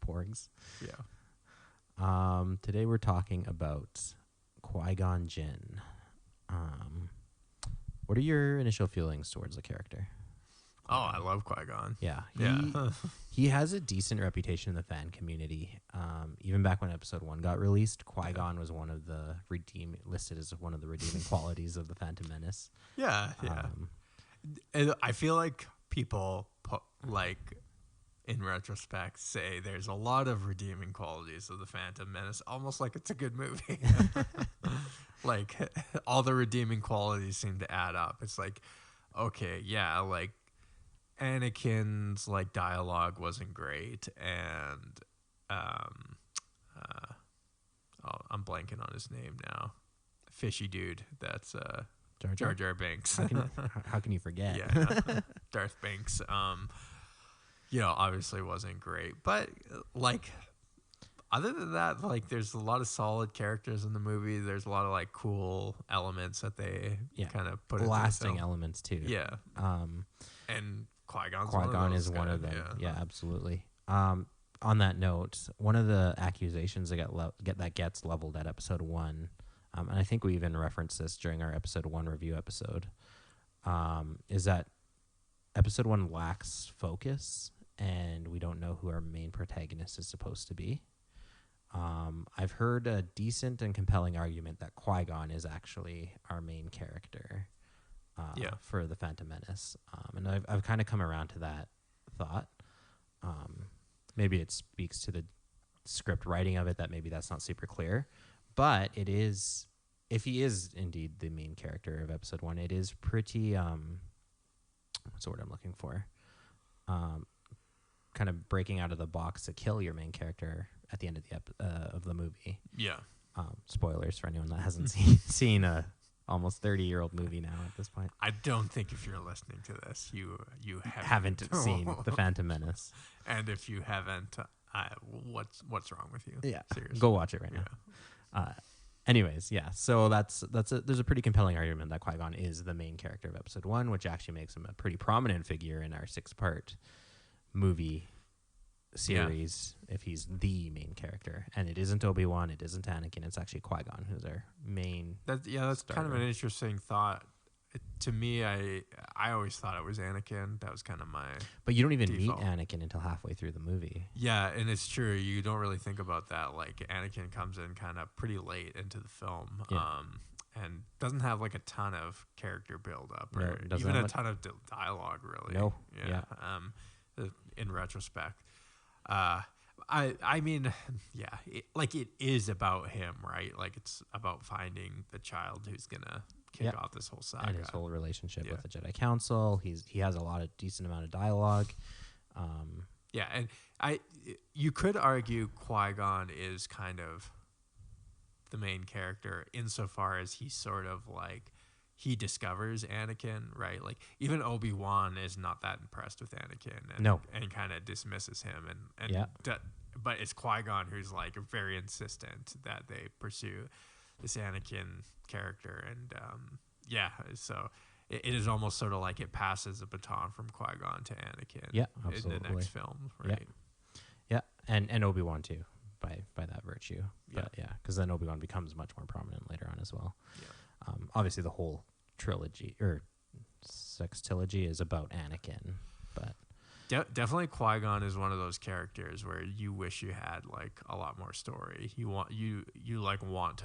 A: porgs.
E: Yeah.
A: Today we're talking about Qui-Gon Jinn. What are your initial feelings towards the character?
E: Oh, I love Qui-Gon.
A: Yeah,
E: Yeah.
A: he has a decent reputation in the fan community. Even back when Episode 1 got released, Qui-Gon was one of the listed as one of the redeeming qualities of the Phantom Menace.
E: Yeah. And I feel like people, in retrospect, say there's a lot of redeeming qualities of the Phantom Menace, almost like it's a good movie. Like, all the redeeming qualities seem to add up. It's like, okay, yeah, like, Anakin's, like, dialogue wasn't great, and, I'm blanking on his name now. Fishy dude, that's, Jar Jar Binks.
A: How can you forget?
E: Yeah, Darth Banks, obviously wasn't great. But, like, other than that, like, there's a lot of solid characters in the movie. There's a lot of, like, cool elements that they kind of put into the
A: lasting
E: film.
A: elements, too.
E: Yeah. And
A: Qui-Gon is one of them. Yeah, absolutely. On that note, one of the accusations that gets leveled at Episode 1, and I think we even referenced this during our Episode 1 review episode, is that Episode 1 lacks focus, and we don't know who our main protagonist is supposed to be. I've heard a decent and compelling argument that Qui-Gon is actually our main character for the Phantom Menace. And I've kind of come around to that thought. Maybe it speaks to the script writing of it that maybe that's not super clear. But it is, if he is indeed the main character of Episode 1, it is pretty, what's the word I'm looking for? Kind of breaking out of the box to kill your main character at the end of the movie.
E: Yeah.
A: Spoilers for anyone that hasn't seen a almost 30-year-old movie now at this point.
E: I don't think if you're listening to this, you
A: Haven't seen The Phantom Menace.
E: And if you haven't, what's wrong with you?
A: Yeah,
E: Seriously.
A: go watch it right now. Anyways, yeah. So there's a pretty compelling argument that Qui-Gon is the main character of Episode 1, which actually makes him a pretty prominent figure in our 6-part movie series. If he's the main character, and it isn't Obi-Wan, it isn't Anakin, it's actually Qui-Gon who's our main.
E: That's kind of an interesting thought. To me, I always thought it was Anakin. That was kind of my.
A: But you don't even
E: default.
A: meet Anakin until halfway through the movie.
E: Yeah, and it's true. You don't really think about that. Like, Anakin comes in kind of pretty late into the film, and doesn't have like a ton of character build up or even a ton of dialogue, really.
A: No.
E: Yeah. In retrospect, I mean, yeah, it is about him, right? Like, it's about finding the child who's gonna kick off this whole saga
A: and his whole relationship with the Jedi Council. He has a lot of decent amount of dialogue.
E: Yeah, and you could argue Qui-Gon is kind of the main character insofar as he's sort of like, he discovers Anakin, right? Like, even Obi-Wan is not that impressed with Anakin and kind of dismisses him. But it's Qui-Gon who's like very insistent that they pursue this Anakin character. And so it is almost sort of like it passes the baton from Qui-Gon to Anakin in the next film, right?
A: Yeah, and Obi-Wan too, by that virtue. But because then Obi-Wan becomes much more prominent later on as well.
E: Yeah.
A: Obviously, the whole trilogy or sextilogy is about Anakin, but
E: Definitely Qui-Gon is one of those characters where you wish you had like a lot more story. You want to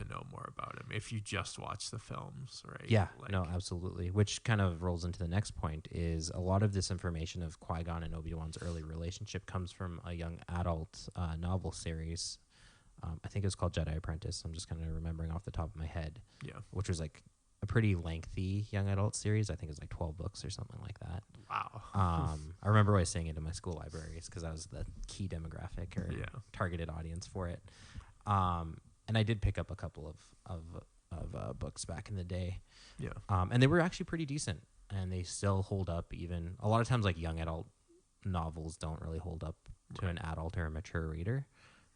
E: know more about him if you just watch the films, right?
A: Yeah,
E: like,
A: no, absolutely. Which kind of rolls into the next point is a lot of this information of Qui-Gon and Obi-Wan's early relationship comes from a young adult novel series. I think it's called Jedi Apprentice. I'm just kind of remembering off the top of my head.
E: Yeah.
A: Which was like a pretty lengthy young adult series. I think it's like 12 books or something like that.
E: Wow.
A: I remember always saying it in my school libraries because that was the key demographic or targeted audience for it. And I did pick up a couple of books back in the day.
E: Yeah.
A: And they were actually pretty decent, and they still hold up. Even a lot of times, like young adult novels don't really hold up to an adult or a mature reader.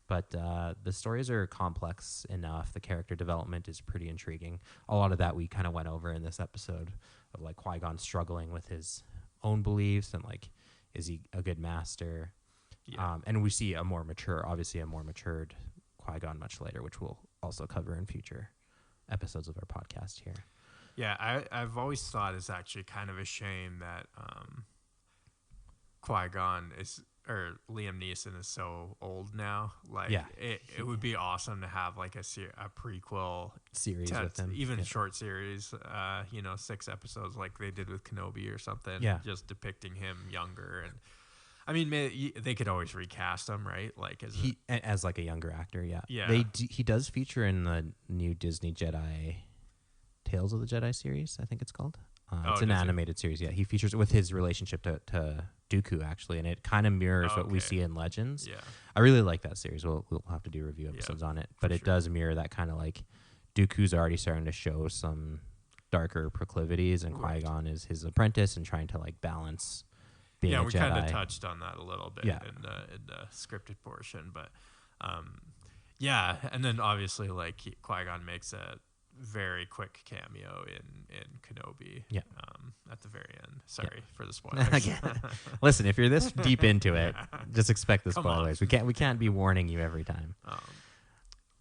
A: But the stories are complex enough. The character development is pretty intriguing. A lot of that we kind of went over in this episode of like Qui-Gon struggling with his own beliefs and like, is he a good master?
E: Yeah.
A: And we see a more matured Qui-Gon much later, which we'll also cover in future episodes of our podcast here.
E: Yeah, I've always thought it's actually kind of a shame that Qui-Gon or Liam Neeson is so old now. Like, it would be awesome to have like a prequel
A: series with him,
E: even a short series, 6 episodes like they did with Kenobi or something.
A: Yeah,
E: just depicting him younger. And I mean, they could always recast him, right? Like
A: as like a younger actor. Yeah. He does feature in the new Disney Jedi Tales of the Jedi series, I think it's called. It's an animated series. Yeah, he features with his relationship to Dooku actually, and it kind of mirrors what we see in Legends.
E: Yeah,
A: I really like that series. We'll have to do review episodes on it, but it does mirror that kind of like Dooku's already starting to show some darker proclivities, and Qui-Gon is his apprentice and trying to like balance being a Jedi.
E: We kind of touched on that a little bit in the scripted portion, but and then obviously like Qui-Gon makes a very quick cameo in Kenobi at the very end. Sorry for the spoilers.
A: Listen, if you're this deep into it, just expect the spoilers. We can't be warning you every time.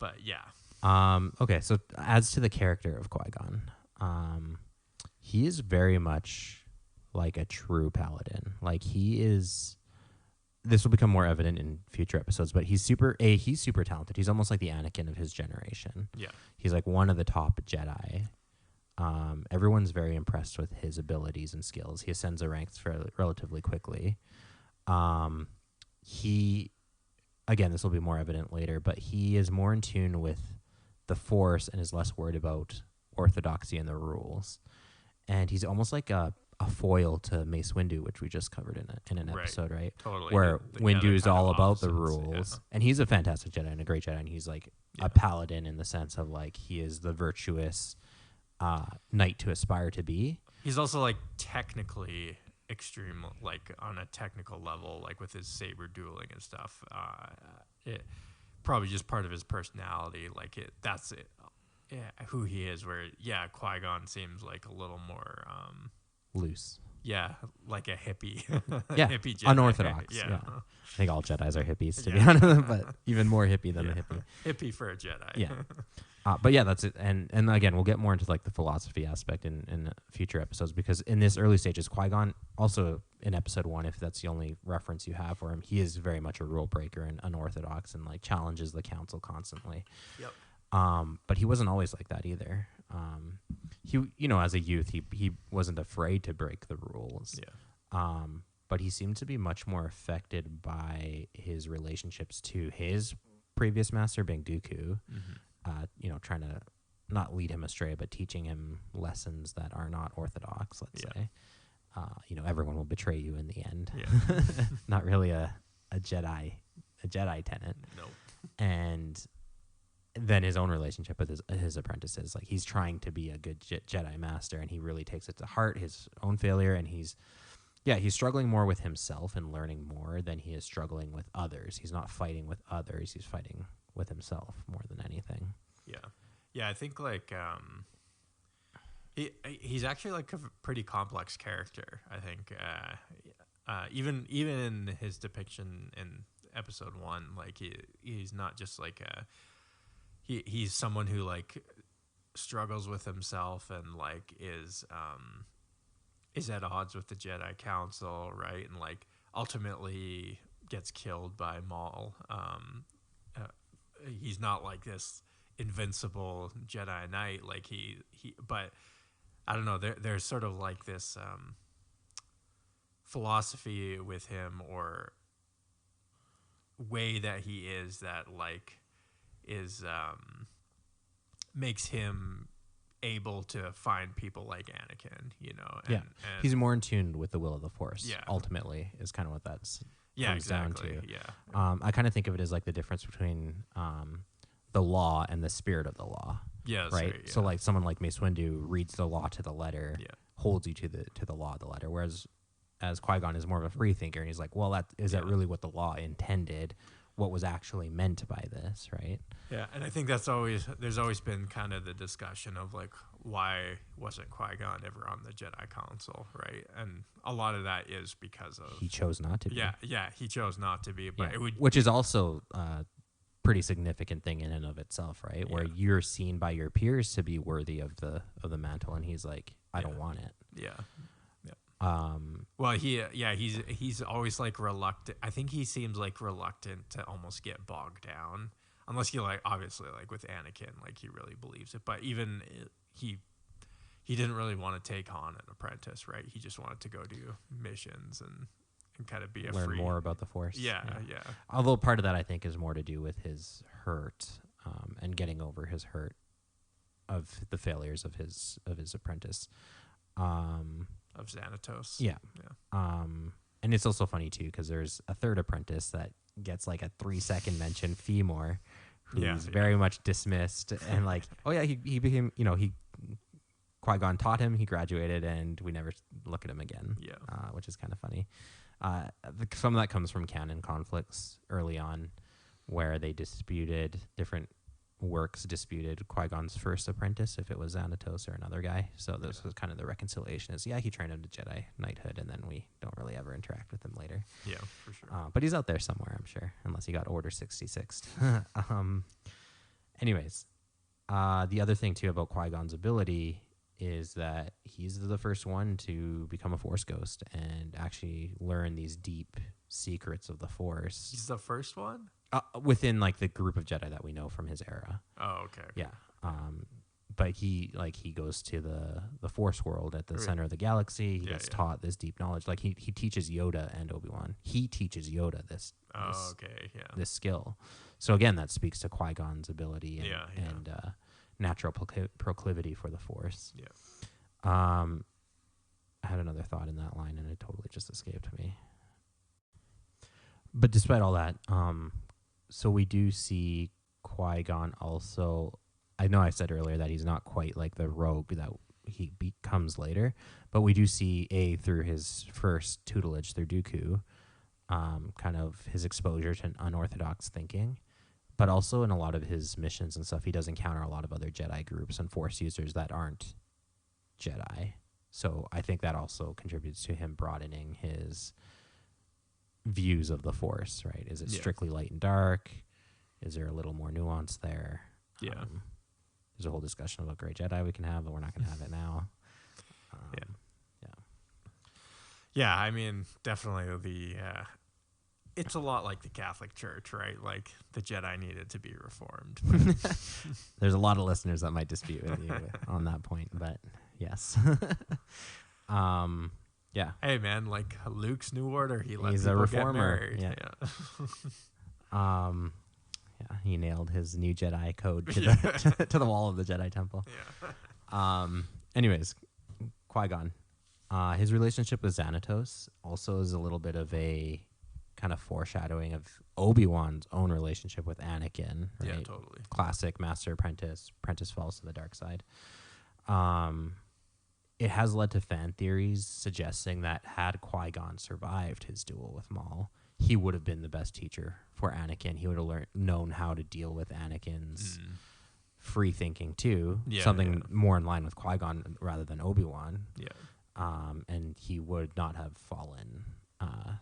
E: But yeah.
A: Okay, so as to the character of Qui-Gon, he is very much like a true paladin. Like he is. This will become more evident in future episodes, but he's super talented. He's almost like the Anakin of his generation.
E: Yeah. He's
A: like one of the top Jedi. Everyone's very impressed with his abilities and skills. He ascends the ranks relatively quickly. Again, this will be more evident later, but he is more in tune with the Force and is less worried about orthodoxy and the rules. And he's almost like a foil to Mace Windu, which we just covered in an episode, right?
E: Totally.
A: Where Windu is all about the rules, and he's a fantastic Jedi and a great Jedi, and he's like a paladin in the sense of like he is the virtuous knight to aspire to be.
E: He's also like technically extreme, like on a technical level, like with his saber dueling and stuff. It probably just part of his personality, like that's it. Yeah, who he is. Where Qui-Gon seems like a little more
A: loose.
E: Yeah, like a hippie.
A: Hippie Jedi. Unorthodox. Yeah. I think all Jedis are hippies, to be honest, but even more hippie than the hippie.
E: Hippie for a Jedi.
A: Yeah. But that's it. And again, we'll get more into like the philosophy aspect in future episodes, because in this early stages, Qui-Gon, also in episode 1, if that's the only reference you have for him, he is very much a rule breaker and unorthodox and like challenges the council constantly.
E: Yep.
A: But he wasn't always like that either. He, as a youth, he wasn't afraid to break the rules.
E: Yeah.
A: But he seemed to be much more affected by his relationships to his previous master, being Dooku. Mm-hmm. Trying to not lead him astray, but teaching him lessons that are not orthodox. Let's say, everyone will betray you in the end.
E: Yeah.
A: Not really a Jedi tenet.
E: Nope.
A: And then his own relationship with his apprentices, like he's trying to be a good Jedi Master, and he really takes it to heart, his own failure, and he's struggling more with himself and learning more than he is struggling with others. He's not fighting with others; he's fighting with himself more than anything.
E: Yeah. I think like he's actually like a pretty complex character. I think even in his depiction in episode 1, like he's not just like he's someone who like struggles with himself and like is at odds with the Jedi Council, right? And like ultimately gets killed by Maul. He's not like this invincible Jedi Knight, like but I don't know. There's sort of like this philosophy with him, or way that he is, that like is makes him able to find people like Anakin, and
A: he's more in tune with the will of the Force.
E: Yeah.
A: Ultimately, is kind of what that's
E: yeah,
A: comes down
E: exactly.
A: to.
E: Yeah.
A: I kind of think of it as like the difference between the law and the spirit of the law.
E: Yeah.
A: Right. So like someone like Mace Windu reads the law to the letter,
E: Yeah.
A: holds you to the law of the letter. Whereas as Qui-Gon is more of a free thinker, and he's like, well, that really what the law intended? What was actually meant by this, right?
E: Yeah, and I think there's always been kind of the discussion of like, why wasn't Qui-Gon ever on the Jedi Council, right? And a lot of that is because of
A: He chose not to be.
E: Yeah, he chose not to be, but
A: which is also a pretty significant thing in and of itself, right? Where you're seen by your peers to be worthy of the mantle, and he's like, I don't want it.
E: Yeah. Well, he's always like reluctant. I think he seems like reluctant to almost get bogged down, unless you like, obviously, like with Anakin, like he really believes it. But even he didn't really want to take on an apprentice, right? He just wanted to go do missions and kind of be
A: learn more about the Force.
E: Yeah.
A: Although part of that I think is more to do with his hurt and getting over his hurt of the failures of his apprentice.
E: Of Xanatos.
A: Yeah. And it's also funny too, because there's a third apprentice that gets like a 3-second mention, Feemore, who's very much dismissed, and like, oh yeah, he became, Qui-Gon taught him, he graduated, and we never look at him again.
E: Yeah.
A: Which is kind of funny. Some of that comes from canon conflicts early on, where they different works disputed Qui-Gon's first apprentice, if it was Xanatos or another guy. So this was kind of the reconciliation is, he trained him to Jedi Knighthood, and then we don't really ever interact with him later.
E: Yeah, for sure.
A: But he's out there somewhere, I'm sure, unless he got Order 66. Anyways, the other thing too about Qui-Gon's ability is that he's the first one to become a Force ghost and actually learn these deep secrets of the Force.
E: He's the first one?
A: Within like the group of Jedi that we know from his era.
E: Oh, okay.
A: Yeah. But he goes to the Force world at the center of the galaxy. He gets taught this deep knowledge. Like he teaches Yoda and Obi-Wan. He teaches Yoda this skill. So again, that speaks to Qui-Gon's ability and natural proclivity for the Force.
E: Yeah.
A: I had another thought in that line, and it totally just escaped me. But despite all that, so we do see Qui-Gon also. I know I said earlier that he's not quite like the rogue that he becomes later, but we do see through his first tutelage through Dooku, kind of his exposure to unorthodox thinking, but also in a lot of his missions and stuff, he does encounter a lot of other Jedi groups and Force users that aren't Jedi. So I think that also contributes to him broadening his views of the Force, right? Is it strictly light and dark? Is there a little more nuance there?
E: Yeah.
A: There's a whole discussion about Great Jedi we can have, but we're not going to have it now.
E: Yeah, I mean, definitely it's a lot like the Catholic Church, right? Like the Jedi needed to be reformed.
A: There's a lot of listeners that might dispute with you on that point, but yes. Yeah.
E: Hey man, like Luke's New Order,
A: he's a reformer.
E: Yeah.
A: Yeah, he nailed his new Jedi code to the to the wall of the Jedi Temple.
E: Yeah.
A: Anyways, Qui-Gon, his relationship with Xanatos also is a little bit of a kind of foreshadowing of Obi-Wan's own relationship with Anakin. Right?
E: Yeah, totally.
A: Classic master apprentice falls to the dark side. It has led to fan theories suggesting that had Qui-Gon survived his duel with Maul, he would have been the best teacher for Anakin. He would have known how to deal with Anakin's free thinking too. Something more in line with Qui-Gon rather than Obi-Wan.
E: Yeah.
A: And he would not have fallen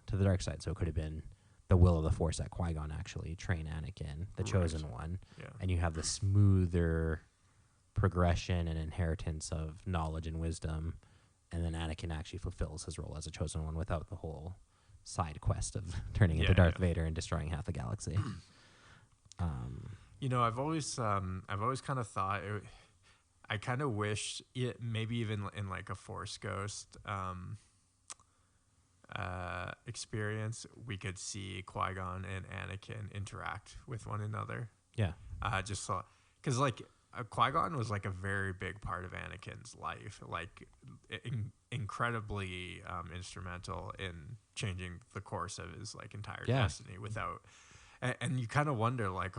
A: to the dark side. So it could have been the will of the Force that Qui-Gon actually train Anakin, the chosen one.
E: Yeah.
A: And you have the smoother progression and inheritance of knowledge and wisdom, and then Anakin actually fulfills his role as a chosen one without the whole side quest of turning into Darth Vader and destroying half the galaxy.
E: I've always kind of thought I kind of wish it maybe even in like a Force Ghost experience, we could see Qui-Gon and Anakin interact with one another.
A: Yeah.
E: Just so, because like Qui-Gon was like a very big part of Anakin's life, like incredibly instrumental in changing the course of his like entire destiny without. And you kind of wonder, like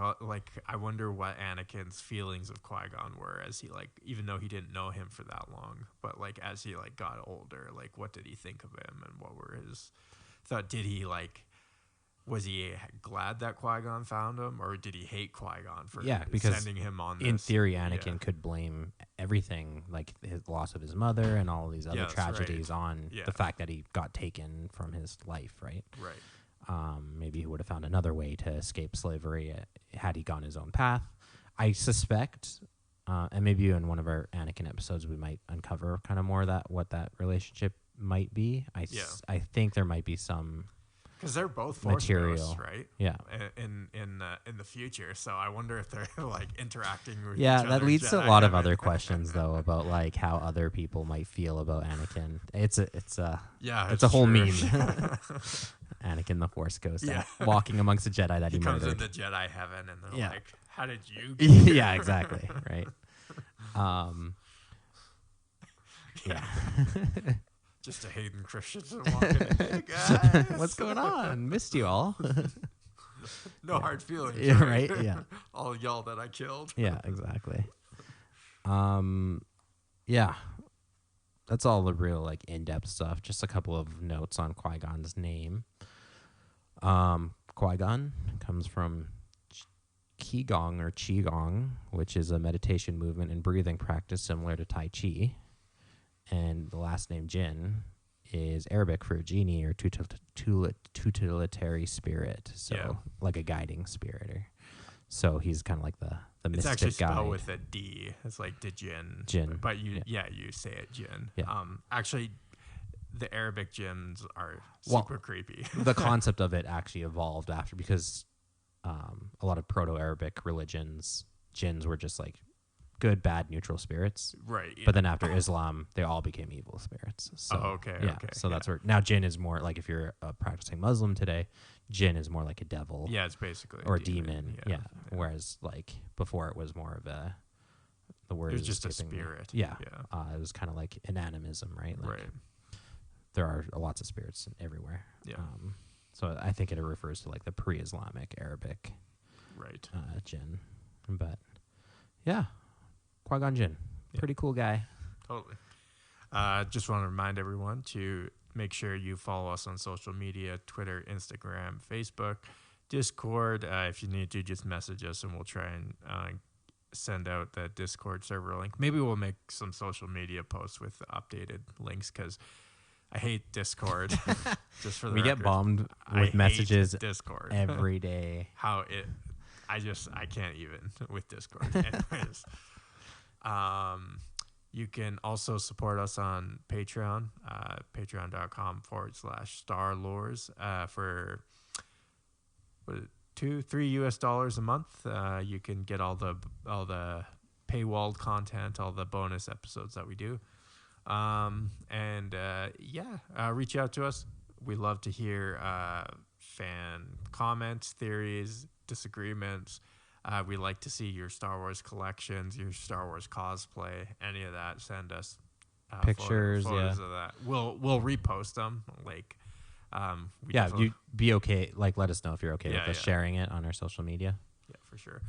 E: I wonder what Anakin's feelings of Qui-Gon were as he like, even though he didn't know him for that long, but like as he like got older, like what did he think of him and what were his thought? Did he like, was he glad that Qui-Gon found him, or did he hate Qui-Gon for sending him on this?
A: In theory, Anakin could blame everything, like his loss of his mother and all these other tragedies on the fact that he got taken from his life, right?
E: Right.
A: Maybe he would have found another way to escape slavery had he gone his own path. I suspect, and maybe in one of our Anakin episodes, we might uncover kind of more what that relationship might be. I think there might be some,
E: because they're both Force ghosts, right?
A: Yeah.
E: In the future, so I wonder if they're like interacting with each
A: that
E: other.
A: leads to a lot of other questions though about like how other people might feel about Anakin. It's a whole meme. Anakin the Force Ghost, walking amongst the Jedi that he
E: comes
A: murdered.
E: into Jedi heaven, and they're like, "How did you?" Get
A: yeah, exactly. Right. Yeah.
E: Just a Hayden Christensen walking in. Hey guys,
A: what's going on? Missed you all.
E: No hard feelings.
A: Yeah, right. Yeah.
E: All y'all that I killed.
A: Yeah, exactly. Yeah. That's all the real like in-depth stuff. Just a couple of notes on Qui-Gon's name. Qui-Gon comes from Qigong or Qigong, which is a meditation movement and breathing practice similar to Tai Chi. And the last name Jinn is Arabic for genie or tutelary spirit. So like a guiding spirit. So he's kind of like the mystic guy.
E: It's actually spelled with a D. It's like Jinn.
A: Jinn.
E: But you say it Jinn.
A: Yeah.
E: Actually, the Arabic jinns are super creepy.
A: The concept of it actually evolved after, because a lot of Proto-Arabic religions, jinns were just like good, bad, neutral spirits.
E: Right. Yeah.
A: But then after Islam, they all became evil spirits. So,
E: okay.
A: So that's where now jinn is more like, if you're a practicing Muslim today, jinn is more like a devil.
E: Yeah, it's basically
A: or a demon. Yeah. Whereas like before, it was more of the word.
E: It was just a spirit.
A: Yeah. It was kind of like an animism, right? Like,
E: right.
A: There are lots of spirits everywhere.
E: Yeah.
A: So I think it refers to like the pre-Islamic Arabic,
E: right?
A: Jinn. But yeah, Qui-Gon Jinn, pretty cool guy.
E: Totally. Just want to remind everyone to make sure you follow us on social media: Twitter, Instagram, Facebook, Discord. If you need to, just message us, and we'll try and send out the Discord server link. Maybe we'll make some social media posts with updated links, because I hate Discord. Just for the record.
A: Get bombed with messages
E: Discord
A: every day.
E: I can't even with Discord. Anyways, you can also support us on Patreon, patreon.com/starlores for $2-3 a month. You can get all the paywalled content, all the bonus episodes that we do. Reach out to us. We love to hear fan comments, theories, disagreements. We like to see your Star Wars collections, your Star Wars cosplay, any of that. Send us
A: pictures,
E: photos of that. We'll repost them. Like,
A: you be okay. Like, let us know if you're okay with us sharing it on our social media.
E: Yeah, for sure.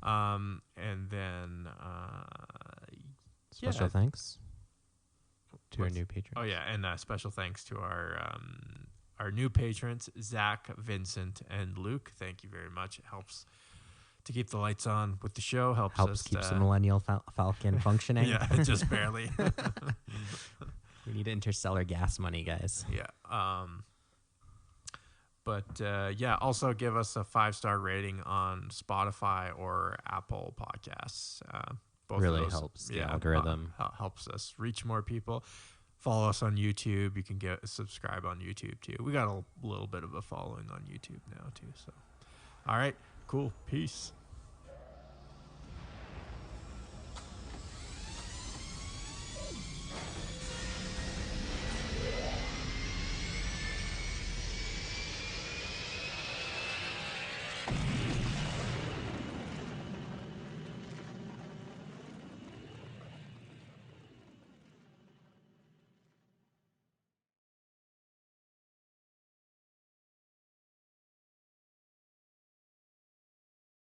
E: And then
A: special thanks to our new patrons.
E: Oh yeah, and special thanks to our new patrons, Zach, Vincent, and Luke. Thank you very much. It helps to keep the lights on with the show. Helps us
A: keeps the Millennial Falcon functioning.
E: Yeah, just barely.
A: We need interstellar gas money, guys.
E: Yeah. Also give us a 5-star rating on Spotify or Apple Podcasts. Both
A: really
E: of those,
A: helps the algorithm.
E: Helps us reach more people. Follow us on YouTube. You can subscribe on YouTube too. We got a little bit of a following on YouTube now too. So, all right, cool. Peace.